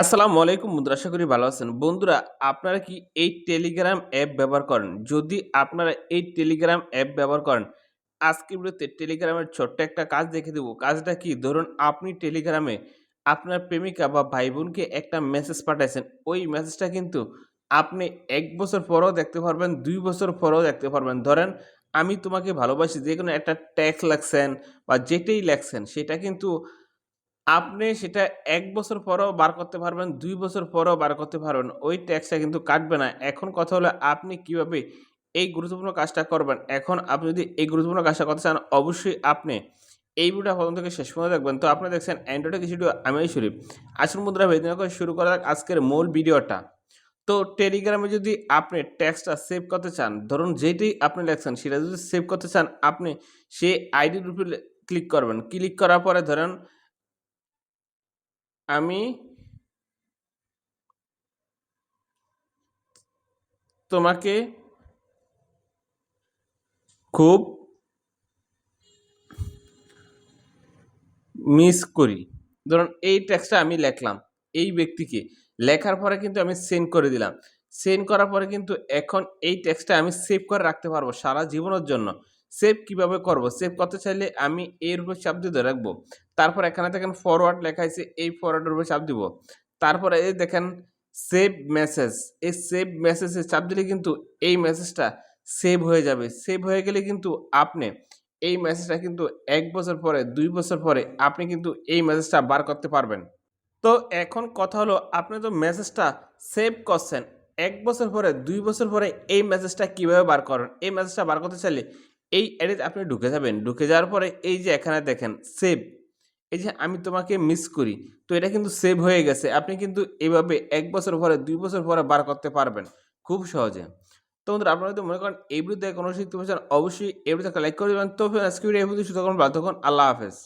আসসালামু আলাইকুম বন্ধুরা, আশা করি ভালো আছেন। বন্ধুরা, আপনারা কি এই টেলিগ্রাম অ্যাপ ব্যবহার করেন? যদি আপনারা এই টেলিগ্রাম অ্যাপ ব্যবহার করেন, আজকের ভিডিওতে টেলিগ্রামের ছোট্ট একটা কাজ দেখিয়ে দেব। কাজটা কি? ধরুন আপনি টেলিগ্রামে আপনার প্রেমিকা বা ভাই-বোনকে একটা মেসেজ পাঠাইছেন। ওই মেসেজটা কিন্তু আপনি ১ বছর পরেও দেখতে পারবেন, ২ বছর পরেও দেখতে পারবেন। ধরেন, আমি তোমাকে ভালোবাসি যেকোনো একটা টেক্সট লেখছেন বা যেটাই লেখছেন সেটা কিন্তু আপনি সেটা ১ বছর পরেও বার করতে পারবেন, ২ বছর পরেও বার করতে পারবেন। ওই ট্যাক্সটা কিন্তু কাটবে না। এখন কথা হলো আপনি কিভাবে এই গুরুত্বপূর্ণ কাজটা করবেন। এখন আপনি যদি এই গুরুত্বপূর্ণ কাজটা করতে চান, অবশ্যই আপনি এই ভিডিওটা প্রথম থেকে শেষ পর্যন্ত দেখবেন। তো আপনারা দেখছেন অ্যান্ড্রয়েডের কিছু ভিডিও আমি শরীফ। আসুন বন্ধুরা, বেশি না করে শুরু করা যাক আজকের মূল ভিডিওটা। তো টেলিগ্রামে যদি আপনি টেক্সটটা সেভ করতে চান, ধরুন যেটাই আপনি লেখছেন সেটা যদি সেভ করতে চান, আপনি সেই আইডির উপরে ক্লিক করবেন। ক্লিক করার পরে ধরেন আমি তোমাকে খুব মিস করি। ধরুন এই টেক্সটটা আমি লেখলাম এই ব্যক্তিকে। লেখার পরে কিন্তু আমি সেন্ড করে দিলাম। সেন্ড করার পরে কিন্তু এখন এই টেক্সটটা আমি সেভ করে রাখতে পারবো সারা জীবনের জন্য। সেভ কিভাবে করব? সেভ করতে চাইলে আমি এর উপর চাপ দিয়ে ধরে রাখবো। তারপর এখানে দেখেন ফরওয়ার্ড লেখা আছে, এই ফরওয়ার্ডের উপর চাপ দিব। তারপরে এই দেখেন সেভ মেসেজ। এই সেভ মেসেজে চাপ দিলে কিন্তু এই মেসেজটা সেভ হয়ে যাবে। সেভ হয়ে গেলে কিন্তু আপনি এই মেসেজটা কিন্তু ১ বছর পরে, ২ বছর পরে আপনি কিন্তু এই মেসেজটা বার করতে পারবেন। তো এখন কথা হলো আপনি তো মেসেজটা সেভ করছেন। ১ বছর পরে, ২ বছর পরে এই মেসেজটা কিভাবে বার করেন? এই মেসেজটা বার করতে চাইলে এই অ্যাডে আপনি ঢুকে যাবেন। ঢুকে যাওয়ার পরে এই যে এখানে দেখেন সেভ। এই যে আমি তোমাকে মিস করি। তো এটা কিন্তু সেভ হয়ে গেছে। আপনি কিন্তু এভাবে ১ বছর পরে, ২ বছর পরে বার করতে পারবেন খুব সহজে। তো বন্ধুরা, আপনারা যদি মনে করেন এই ভিডিও থেকে কোনো শিখতে পেরেছেন, অবশ্যই এই ভিডিওতে একটা লাইক করে দিবেন। তো ফ্রেন্ডস, আজকের ভিডিও এই পর্যন্তই। সুতরাং ভালো থাকুন। আল্লাহ হাফেজ।